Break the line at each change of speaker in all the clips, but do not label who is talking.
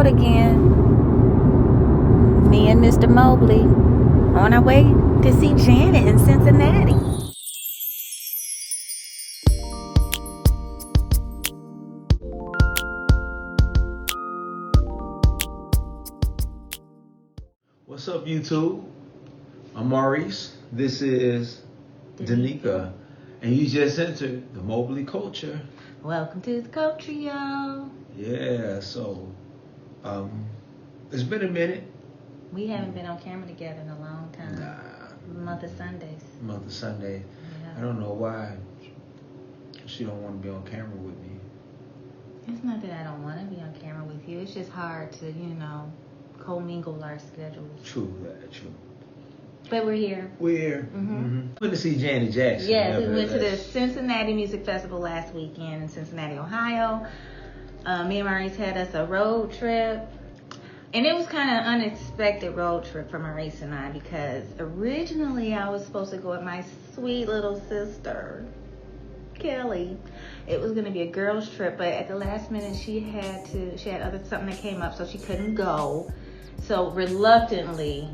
road again. Me and Mr. Mobley on our way to see Janet in Cincinnati.
What's up, YouTube? I'm Maurice. This is Danica. And you just entered the Mobley Culture.
Welcome to the culture, y'all.
Yeah, so it's been a minute.
We haven't been on camera together in a long time. Month of Sundays.
Yeah. I don't know why she don't want to be on camera with me.
It's not that I don't want to be on camera with you. It's just hard to, commingle our schedules.
True.
But we're here.
Went to see Janet Jackson.
Yes, we went to the Cincinnati Music Festival last weekend in Cincinnati, Ohio. Me and Maurice had us a road trip. And it was kind of an unexpected road trip for Maurice and I because originally I was supposed to go with my sweet little sister, Kelly. It was going to be a girls' trip, but at the last minute she had something that came up, so she couldn't go. So reluctantly,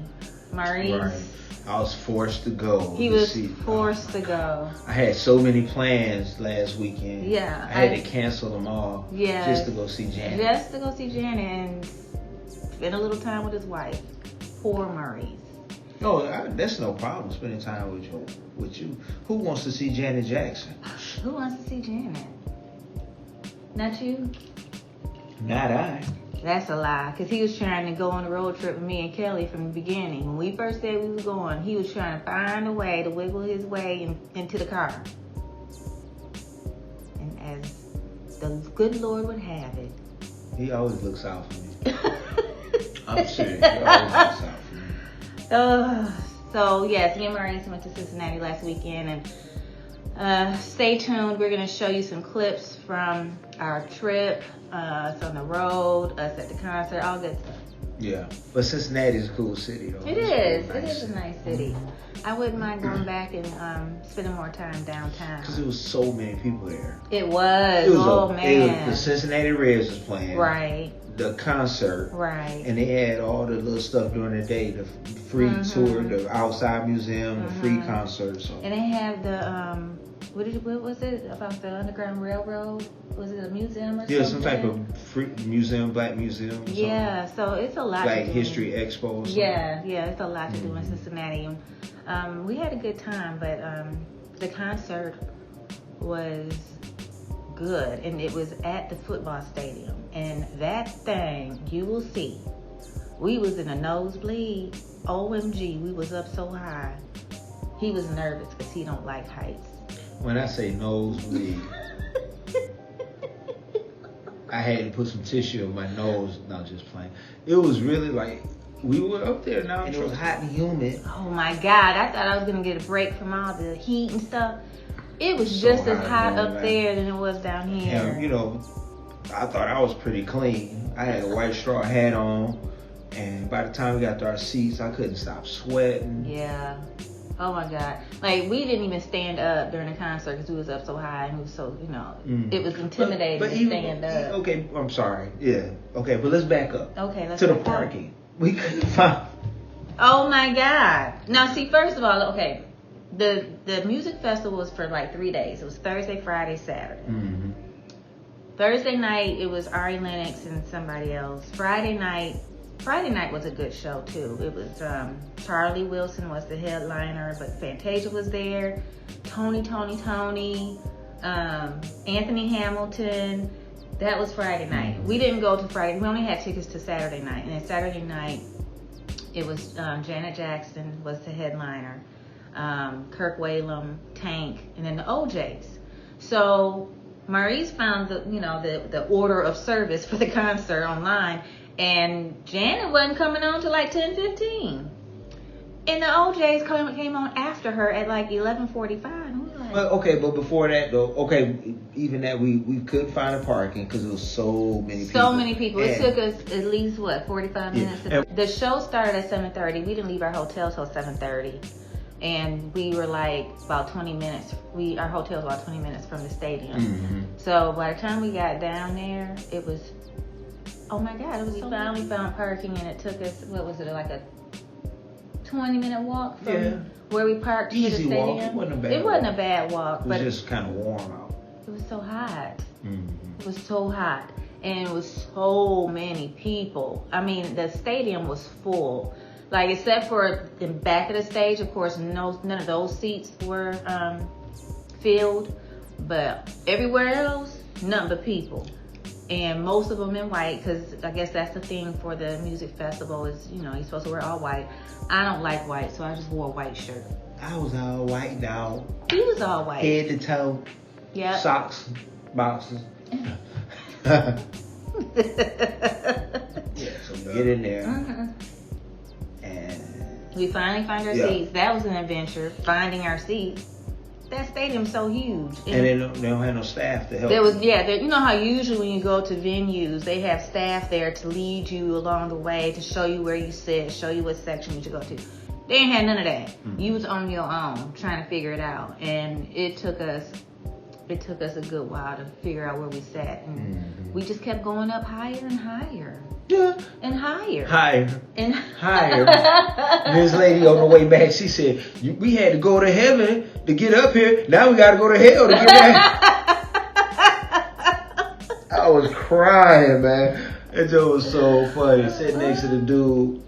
Maurice...
Right. I was forced to go.
He was forced to go.
I had so many plans last weekend.
Yeah.
I had to cancel them all just to go see Janet.
Just to go see Janet and spend a little time with his wife. Poor Maurice.
No, that's no problem spending time with you. Who wants to see Janet Jackson?
Who wants to see Janet? Not you?
Not I.
That's a lie, because he was trying to go on a road trip with me and Kelly from the beginning. When we first said we was going, he was trying to find a way to wiggle his way into the car. And as the good Lord would have it.
He always looks out for me. I'm serious. He always looks out for me.
So, yes, me and Maurice went to Cincinnati last weekend. And stay tuned. We're going to show you some clips from our trip. Us on the road, us at the concert, all good stuff.
Yeah, but Cincinnati is a cool city, though.
It is. It is a nice city. I wouldn't mind going back and spending more time downtown.
Because there was so many people there.
It was. Man.
The Cincinnati Reds was playing.
Right.
The concert.
Right.
And they had all the little stuff during the day, the free tour, the outside museum, the free concert. So.
And they have the, what was it about the Underground Railroad? Was it a museum or something?
Yeah, some type of free museum, black museum.
Yeah, so it's a lot.
Black History Expo.
Yeah, it's a lot to do in Cincinnati. We had a good time, but the concert was good, and it was at the football stadium. And that thing, you will see, we was in a nosebleed. OMG, we was up so high. He was nervous because he don't like heights. When
I say nosebleed, I had to put some tissue in my nose. Not just playing. It was really like we were up there now, and it was hot and humid.
Oh my God! I thought I was gonna get a break from all the heat and stuff. It was so just as hot up there than it was down here.
And, I thought I was pretty clean. I had a white straw hat on, and by the time we got to our seats, I couldn't stop sweating.
Yeah. Oh my God. Like, we didn't even stand up during the concert because we was up so high and we was so, it was intimidating to stand up.
Okay, I'm sorry. Yeah. Okay, but let's back up.
Okay, let's
to
back
the parking. Up. We couldn't find.
Oh my God. Now, see, first of all, okay, the music festival was for like 3 days. It was Thursday, Friday, Saturday.
Mm-hmm.
Thursday night, it was Ari Lennox and somebody else. Friday night was a good show too. It was Charlie Wilson was the headliner, but Fantasia was there. Tony, Anthony Hamilton. That was Friday night. We didn't go to Friday. We only had tickets to Saturday night. And then Saturday night, it was Janet Jackson was the headliner. Kirk Whalum, Tank, and then the OJs. So Maurice found the order of service for the concert online. And Janet wasn't coming on till like 10:15. And the OJs came on after her at like 11:45. And we were like,
well, okay, but before that though, even that we couldn't find a parking because there was so many people.
So many people. It took us at least 45 minutes. Yeah. The show started at 7:30. We didn't leave our hotel till 7:30. And we were like about 20 minutes. Our hotel was about 20 minutes from the stadium. Mm-hmm. So by the time we got down there, it was Oh my God, we finally found parking, and it took us, what was it, like a 20-minute walk from where we parked to the
Easy
stadium?
walk. It wasn't a bad
It wasn't a bad walk.
It was just kind of warm out.
It was so hot.
Mm-hmm.
It was so hot. And it was so many people. I mean, the stadium was full. Like, except for the back of the stage, of course, none of those seats were filled. But everywhere else, nothing but people. And most of them in white, because I guess that's the thing for the music festival is, you know, you're supposed to wear all white. I don't like white, so I just wore a white shirt.
I was all white, dog.
He was all white.
Head to toe.
Yeah.
Socks, boxes. Yeah, so we get in there.
Mm-hmm.
And
we finally find our seats. That was an adventure, finding our seats. That stadium's so huge.
And they don't have no staff to help.
There was, you know how usually when you go to venues, they have staff there to lead you along the way, to show you where you sit, show you what section you should go to. They ain't had none of that. Mm-hmm. You was on your own trying to figure it out. And it took us a good while to figure out where we sat. And we just kept going up higher and higher.
Yeah.
And higher.
Higher.
And
higher. This lady on the way back, she said, we had to go to heaven to get up here. Now we got to go to hell to get back. I was crying, man. It just was so funny. Sitting next to the dude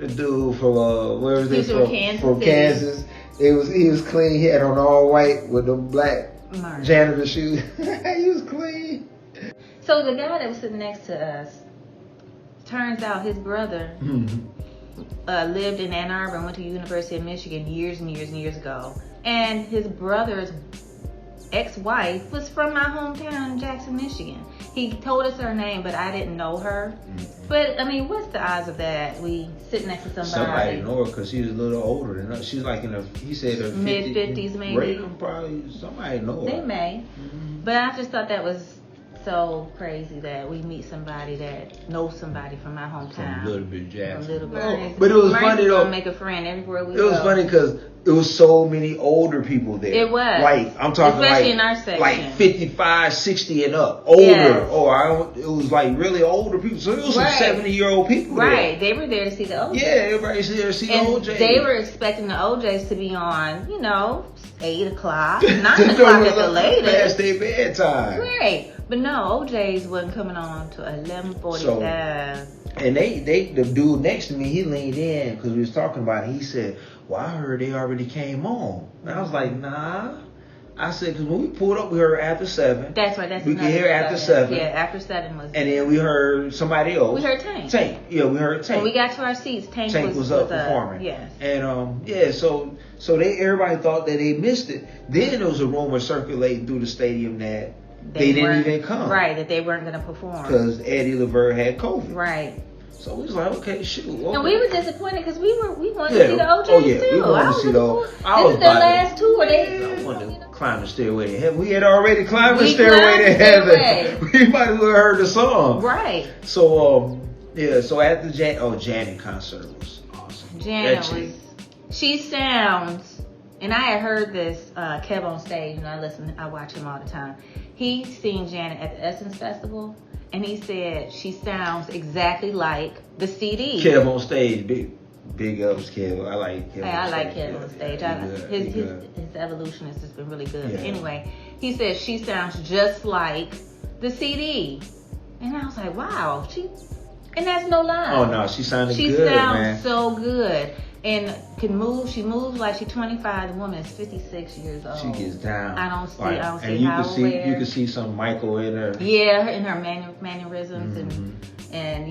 from, where was this from? From Kansas. He was clean. He had on all white with the black janitor shoes. He was clean.
So the guy that was sitting next to us, turns out his brother lived in Ann Arbor and went to the University of Michigan years and years and years ago. And his brother's ex-wife was from my hometown in Jackson, Michigan. He told us her name, but I didn't know her. But, I mean, what's the odds of that? We sit next to somebody.
Somebody know her because she was a little older than us. She's like in her, he said her
mid-50s maybe.
Reagan probably, somebody know her.
They may. But I just thought that was so crazy that we meet somebody that knows somebody from my hometown.
From a little bit Jackson.
A little bit.
But it was funny though.
Make a friend everywhere we
go. It was funny because it was so many older people there.
It was.
Like, I'm talking
especially
like,
in our section.
like 55, 60 and up. Older. Yes. It was like really older people. So it was some 70-year-old people there.
Right. They were there to see the OJs.
Yeah, everybody's there to see the OJs.
They were expecting the OJs to be on, 8 o'clock, 9 o'clock at the latest.
Past their bedtime.
Right. But no, OJ's wasn't coming on till 11:45.
So, and the dude next to me, he leaned in because we was talking about it. He said, well, I heard they already came on. And I was like, nah. I said, because when we pulled up, we heard after 7.
That's right.
We could hear after 7.
Yeah, after 7 was.
And then we heard somebody else.
We heard Tank.
Yeah, we heard Tank.
When we got to our seats, Tank
was up performing.
Yes.
And so everybody thought that they missed it. Then there was a rumor circulating through the stadium that they didn't even come.
Right, that they weren't going to perform.
Because Eddie LeVert had COVID.
Right.
So we was like, okay, shoot. Okay.
And we were disappointed because we wanted to see the OJs too.
We wanted to see those.
This is their last tour.
I wanted to climb the stairway to heaven. We had already climbed the stairway to heaven. We might as well heard the song.
Right.
So so at the Janet concert was awesome.
Janet she sounds, and I had heard this Kev on stage, and I watch him all the time. He seen Janet at the Essence Festival. And he said she sounds exactly like the CD.
Kev on stage, big ups, Kev. I like Kev.
I like Kev on stage. His evolution has just been really good.
Yeah.
But anyway, he said she sounds just like the CD, and I was like, wow, and that's no lie.
Oh no, she sounded good,
man. She
sounds
so good. And can move. She moves like she's 25. The woman is 56 years old.
She gets down.
I don't see
and you can see some Michael in her.
Yeah, in her mannerisms and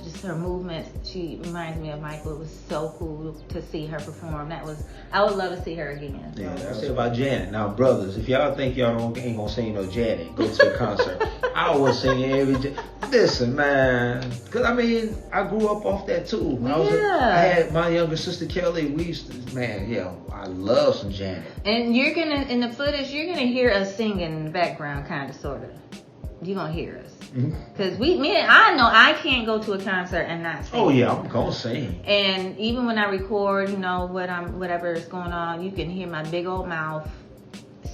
just her movements. She reminds me of Michael. It was so cool to see her perform. I would love to see her again.
Yeah, I say about Janet. Now, brothers, if y'all think y'all ain't gonna sing no Janet, go to a concert. I was singing every. Listen, man, because I grew up off that too. I had my younger sister Kelly. We used to, I love some Janet. And
in the footage, you're gonna hear us singing in the background, kind of, sort of. You're gonna hear us. Because I know I can't go to a concert and not sing.
Oh yeah, I'm gonna sing.
And even when I record, whatever is going on, you can hear my big old mouth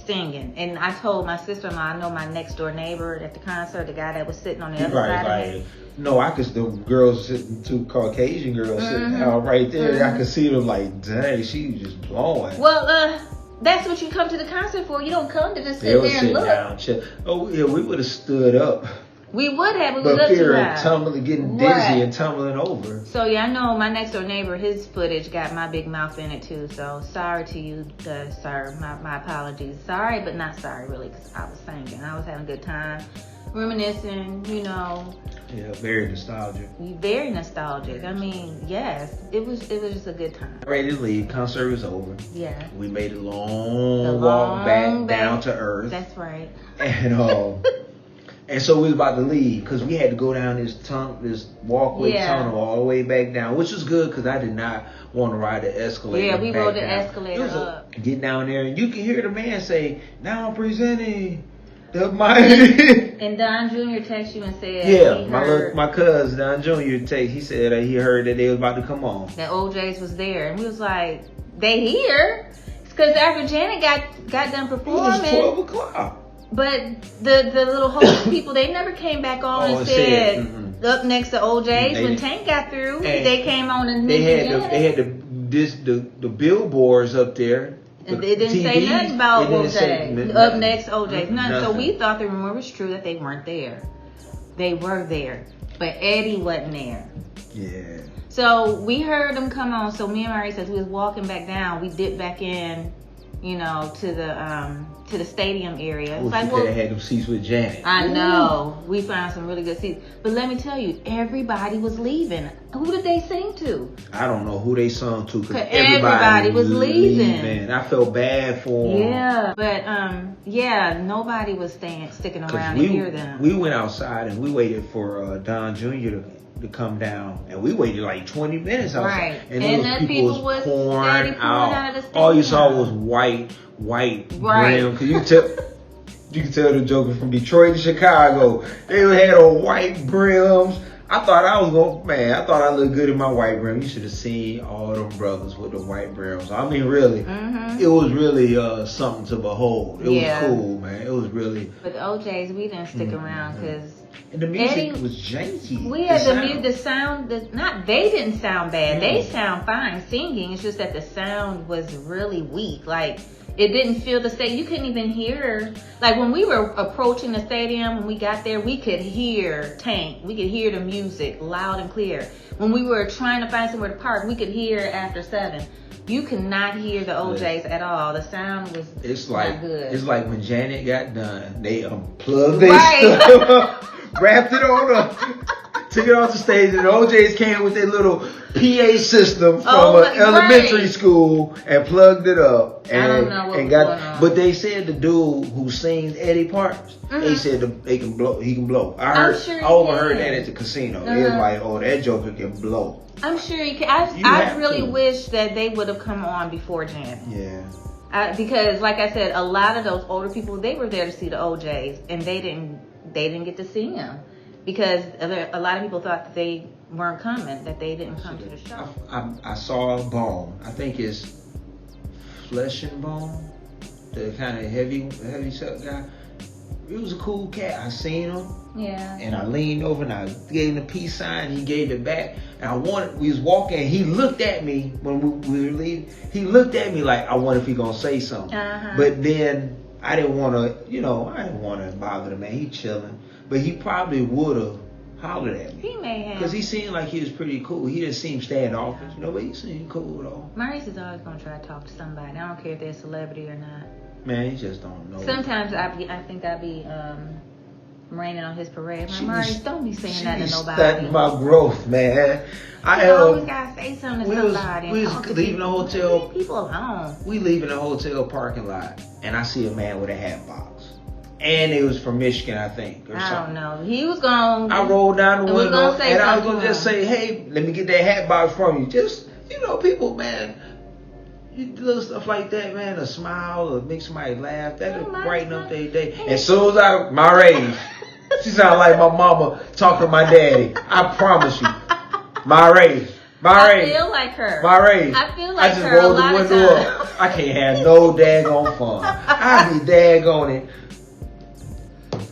singing. And I told my sister-in-law, I know my next door neighbor at the concert, the guy that was sitting on the other side of me.
No, I could. The girls sitting, 2 Caucasian girls sitting out right there. I could see them like, dang, she was just blowing.
Well, that's what you come to the concert for. You don't come to just sit there and look.
Down, chill. Oh yeah, we would have stood up.
We would have.
But fear of tumbling, getting dizzy and tumbling over.
So yeah, I know my next door neighbor, his footage got my big mouth in it too. So sorry to you, sir. My apologies. Sorry, but not sorry really, because I was singing. I was having a good time, reminiscing. You know.
Yeah, very nostalgic.
Very nostalgic. I mean, yes, it was just a good time.
Ready to leave. Concert was over.
Yeah.
We made a long walk back down to earth.
That's right.
And so we was about to leave because we had to go down this walkway tunnel all the way back down, which was good because I did not want to ride the escalator.
Yeah, we rode the escalator up.
Get down there and you can hear the man say, "Now I'm presenting the mighty." And
Don Jr. texted you and said,
my cousin Don Jr. He said that he heard that they was about to come on.
That OJ's was there, and we was like, "They here?" Because after Janet got done performing,
it was 12 o'clock.
But the little host people, they never came back on and said up next to OJ's. When Tank got through, they came on and
they had the billboards up there.
And they didn't say nothing about OJ. Up next OJ's. Nothing. So we thought the rumor was true that they weren't there. They were there. But Eddie wasn't there.
Yeah.
So we heard them come on. So me and Maurice, as we was walking back down, we dipped back in, to the stadium area.
It's like, could have had them seats with Janet.
I know. We found some really good seats. But let me tell you, everybody was leaving. Who did they sing to?
I don't know who they sung to because
everybody was leaving.
I felt bad for them.
Yeah, but nobody was sticking around to hear them.
We went outside and we waited for Don Jr. to come down, and we waited like 20 minutes outside.
Right.
And those people was pouring out. All you saw was white brim. Because you can tell the Joker from Detroit and Chicago. They had on white brims. I thought I looked good in my white brim. You should have seen all them brothers with the white brims. I mean, really, it was really something to behold. It was cool, man. It was really.
But the OJ's, we didn't stick around because.
And the music was janky.
We had the sound. They didn't sound bad. They sound fine singing. It's just that the sound was really weak. Like it didn't feel the same. You couldn't even hear. Like when we were approaching the stadium, when we got there, we could hear Tank. We could hear the music loud and clear. When we were trying to find somewhere to park, we could hear After 7. You could not hear the OJ's at all. The sound was not good. It's like when Janet got done, they unplugged their stuff. Wrapped it on up, took it off the stage, and the OJ's came with their little PA system from elementary school and plugged it up. And, I don't know what was going on. But they said the dude who sings Eddie parts, they said he can blow. I overheard that at the casino. It was like, that Joker can blow. I'm sure he can. I really wish that they would have come on before Janet. Yeah. Because, like I said, a lot of those older people, they were there to see the OJ's, and they didn't get to see him because a lot of people thought that they weren't coming, that they didn't come to the show. I saw Bone. I think it's Flesh and Bone, the kind of heavy set guy. He was a cool cat. I seen him. Yeah. And I leaned over and I gave him the peace sign. He gave it back. And we was walking. And he looked at me when we were leaving. He looked at me like, I wonder if he gonna say something. But then I didn't want to bother the man. He chilling. But he probably would have hollered at me. He may have. Because he seemed like he was pretty cool. He didn't seem standoffish, but he seemed cool though. Maurice is always going to try to talk to somebody. I don't care if they're a celebrity or not. Man, he just don't know. Sometimes I think I be raining on his parade. Maurice, don't be saying that to nobody. That's my growth, man. I always gotta say something to somebody. We was leaving the hotel. Leave people alone. We leaving the hotel parking lot, and I see a man with a hat box, and it was from Michigan, I think. Or something. I don't know. He was going. I rolled down the window, and I was gonna just say, "Hey, let me get that hat box from you." Just people, man. You do little stuff like that, man. A smile or make somebody laugh. That'll brighten up their day. As soon as Maurice, she sound like my mama talking to my daddy. I promise you. Maurice, I feel like her.
Maurice,
I feel like
I just
her
rolled
a lot
the
of
window
times.
up. I can't have no daggone fun. I be daggone it.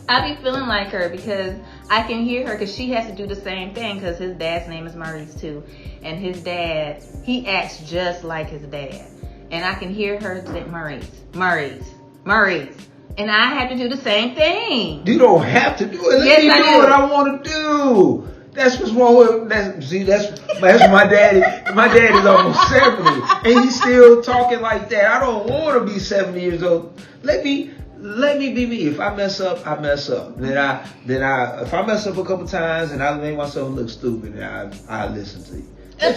I be feeling like her because I can hear her because she has to do the same thing because his dad's name is Maurice too. And his dad, he acts just like his dad. And I can hear her say, Maurice, Maurice, Maurice. And I have to do the same thing.
You don't have to do it. Let me do what I want to do. That's what's wrong with that's my daddy. My dad is almost 70 and he's still talking like that. I don't want to be 70 years old. Let me be me. If I mess up, I mess up. Then I if I mess up a couple times and I make myself look stupid, then I listen to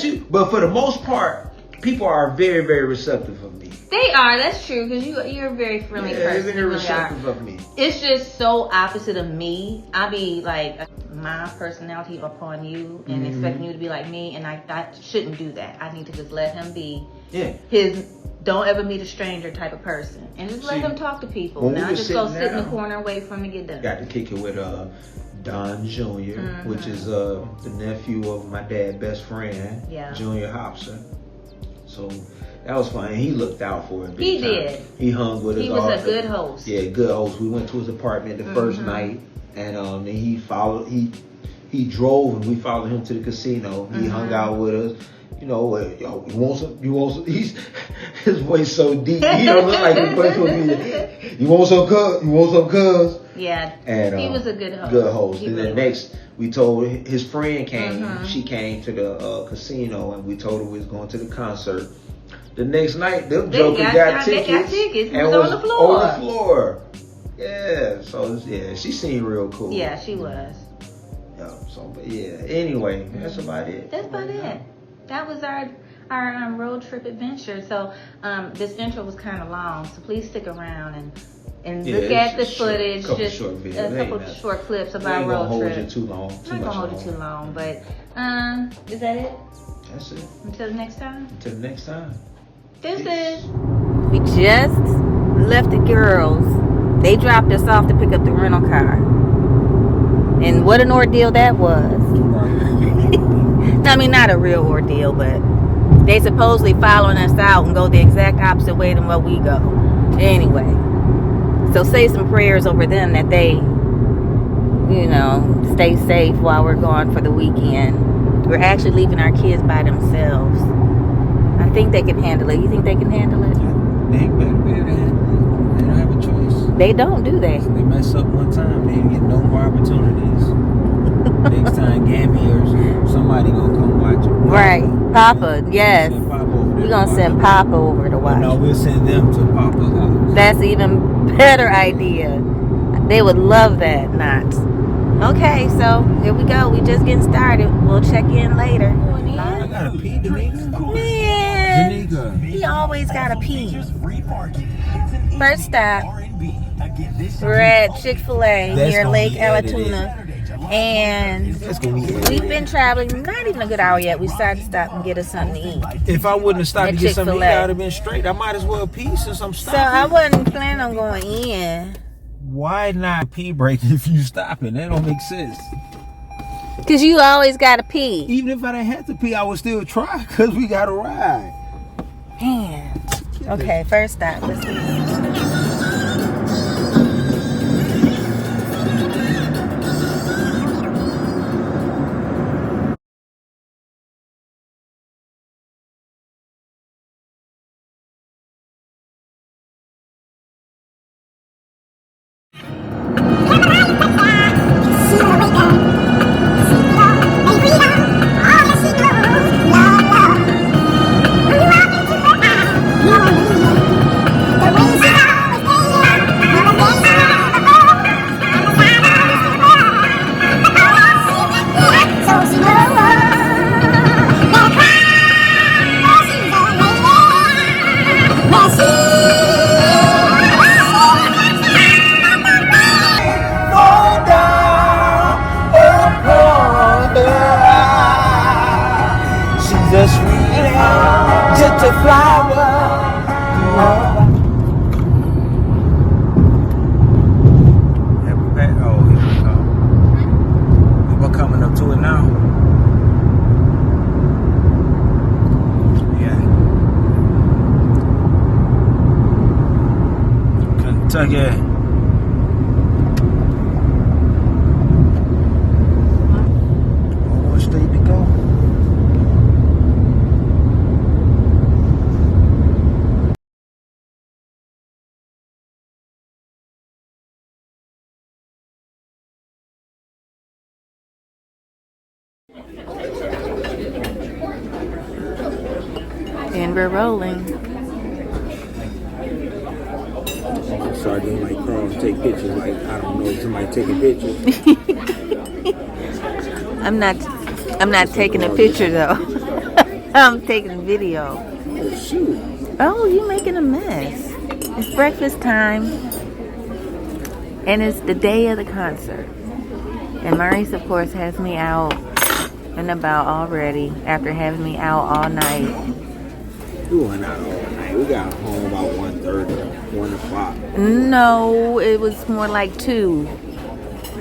you. But for the most part, people are very, very receptive of me.
They are. That's true because you're a very friendly person.
They're very receptive of me.
It's just so opposite of me. I be like my personality upon you and expecting you to be like me, and I shouldn't do that. I need to just let him be his don't ever meet a stranger type of person, and just let him talk to people. Now I just go sit in the corner and wait for him to get done.
Got to kick it with Don Jr., which is the nephew of my dad's best friend, Junior Hobson. So that was fun. He looked out for it.
He did.
He hung with us.
He was a good host.
Yeah, good host. We went to his apartment the first night, and then he followed. He drove, and we followed him to the casino. He hung out with us. You know, you want some. His voice so deep. He don't look like his voice would be. You want some cuz?
Yeah,
and
he was a good host.
Good host. And then next, we told his friend came. She came to the casino, and we told her we was going to the concert. The next night, them jokers got tickets.
They got tickets.
And
was on the floor.
On the floor. Yeah. So she seemed real cool.
Yeah, she was.
Yeah. So, but yeah. Anyway, that's about it.
That's about it. That was our road trip adventure. So this intro was kind of long, so please stick around and look at the footage. Just a couple short clips of our road trip.
I'm not gonna hold you too long.
I'm not gonna hold you too long, but is that it?
That's it.
Until the next time.
Until the next time.
We just left the girls. They dropped us off to pick up the rental car, and what an ordeal that was. I mean, not a real ordeal, but they supposedly following us out and go the exact opposite way than what we go. Anyway, so say some prayers over them that they, stay safe while we're gone for the weekend. We're actually leaving our kids by themselves. I think they can handle it. You think they can handle it?
They better be able to handle it. They don't have a choice.
They don't, do they?
If they mess up one time, they get no more opportunities. Next time, Gammy or somebody gonna come watch it.
Right. Papa, yes. We're gonna send Papa over to watch.
No, we'll send them to Papa's house.
That's an even better idea. They would love that, not. Okay, so here we go. We just getting started. We'll check in later.
I gotta pee, Danica.
Man,
Danica.
he always gotta pee. First stop, we're at Chick-fil-A near Lake Alatuna. And we've been traveling not even a good hour yet. We decided to stop and get us something to eat.
If I wouldn't have stopped to get something to eat, I would have been straight. I might as well pee since I'm stopping.
So I wasn't planning on going in.
Why not pee break if you stopping? That don't make sense.
Because you always got to pee.
Even if I didn't have to pee, I would still try because we got to ride.
Man. Okay, first stop. Let's eat.
The
Kentucky. One more state to go.
And we're rolling.
Start doing like crawls, take pictures. Like I don't know, somebody taking pictures.
I'm not taking a picture though. I'm taking a video.
Oh shoot!
Oh, you making a mess. It's breakfast time, and it's the day of the concert. And Maurice, of course, has me out and about already after having me out all night.
We went out all night. We got home about 1:30, 1 o'clock.
No, it was more like 2.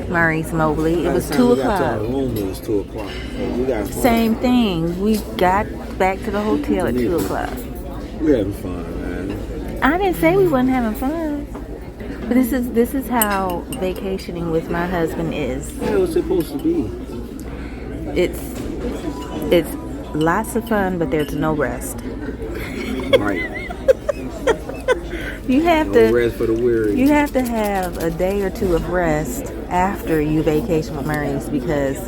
Maurice Mobley. It was 2
We got to our
o'clock.
room, it was 2 o'clock. So we got home.
Same thing. We got back to the hotel at 2 o'clock.
We're having fun, man.
I didn't say we wasn't having fun. But this is how vacationing with my husband is.
How was it supposed to be?
It's lots of fun, but there's no rest.
Right.
You have
No
to
rest for the weary.
You have to have a day or two of rest after you vacation with Maurice because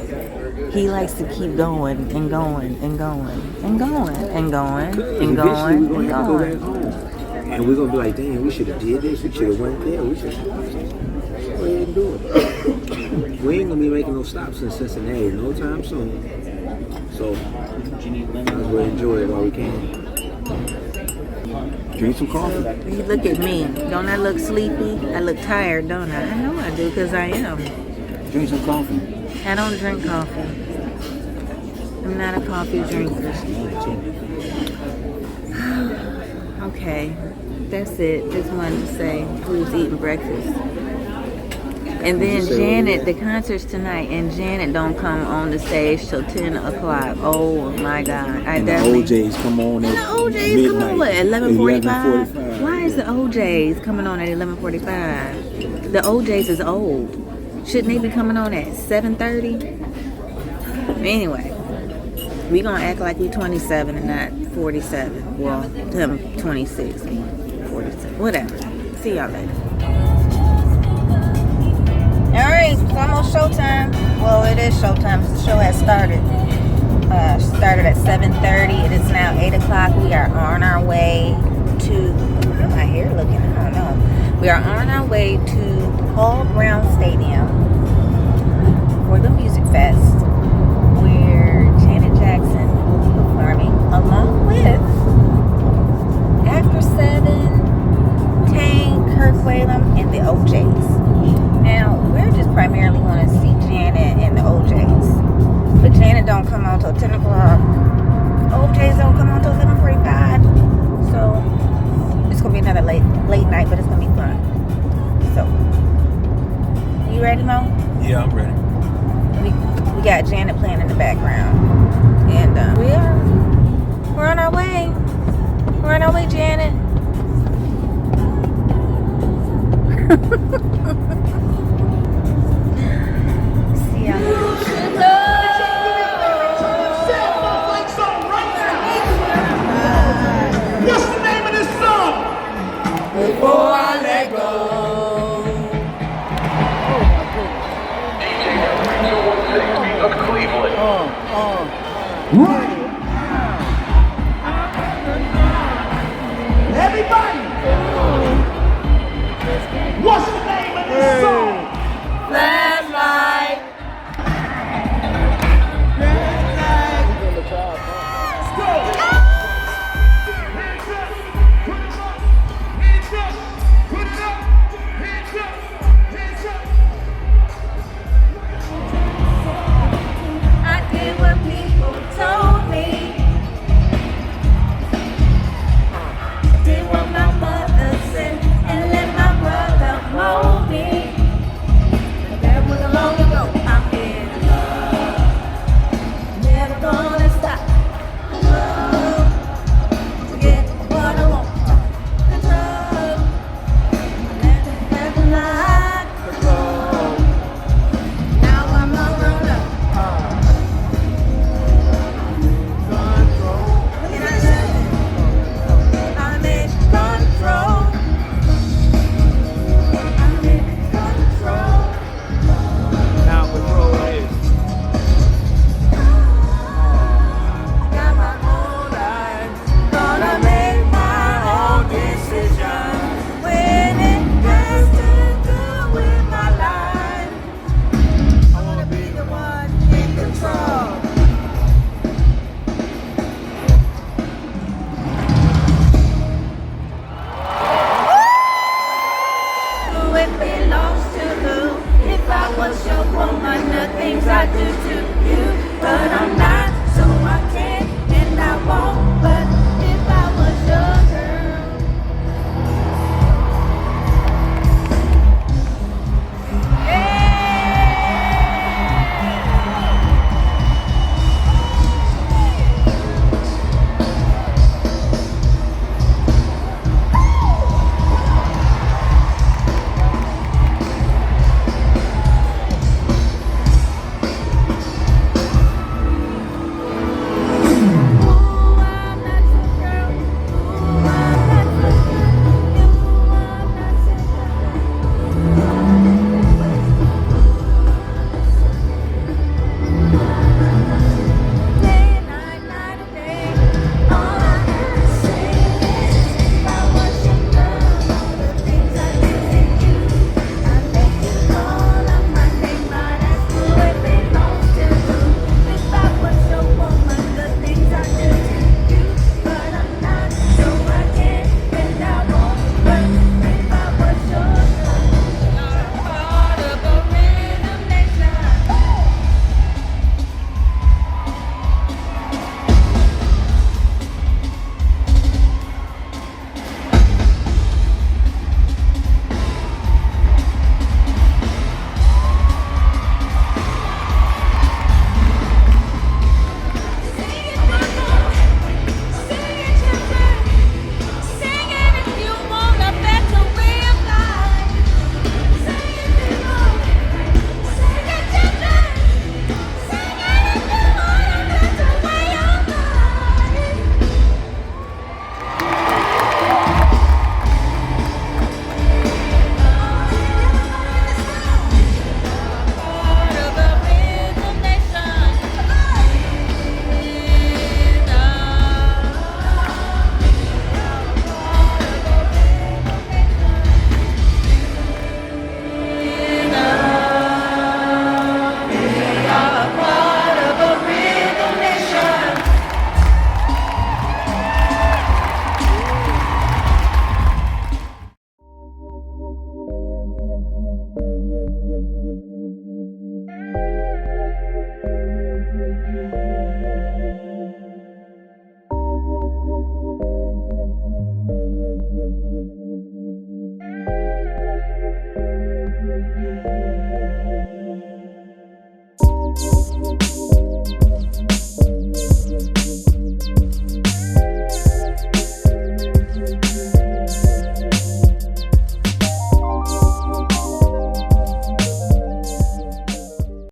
he likes to keep going and going and going and going and going and going
Eventually, we're
and
gonna have to go back
going.
home. And we're gonna be like, damn, we should have did this. We should have went there. We should go ahead and do it. We ain't gonna be making no stops in Cincinnati no time soon. So might as well enjoy it while we can. Drink some coffee.
You look at me. Don't I look sleepy? I look tired, don't I? I know I do because I am.
Drink some coffee.
I don't drink coffee. I'm not a coffee drinker. Okay, that's it. Just wanted to say who's eating breakfast. And then Janet, the concert's tonight, and Janet don't come on the stage till 10 o'clock. Oh my God.
And the OJs come on at
the OJs
midnight.
come on what, 11:45?
11:45.
Why is the OJs coming on at 11:45? The OJs is old. Shouldn't they be coming on at 7:30? Anyway, we gonna act like we 27 and not 47. Well, them 26, 47, whatever. See y'all later. Alright, it's almost showtime. Well, it is showtime. The show has started. Started at 7:30. It is now 8 o'clock. We are on our way to... How my hair looking? I don't know. We are on our way to Paul Brown Stadium for the Music Fest, where Janet Jackson will be performing along with After 7, Tang, Kirk Whalum, and the OJs. Now, we're just primarily going to see Janet and the OJs. But Janet don't come on till 10 o'clock. OJs don't come on till 11:45. So, it's going to be another late night, but it's going to be fun. So, you ready, Mo?
Yeah, I'm ready.
We got Janet playing in the background. And we're on our way. We're on our way, Janet. See ya.
What's the name of this song?
Before I let go.
Of Cleveland. Everybody. What's the name of this song?
Last night.
Let's go. Hands up. Put it up. Hands up. Put it up. Hands up. Hands up.
I did what people told me.
I do to you, but I'm not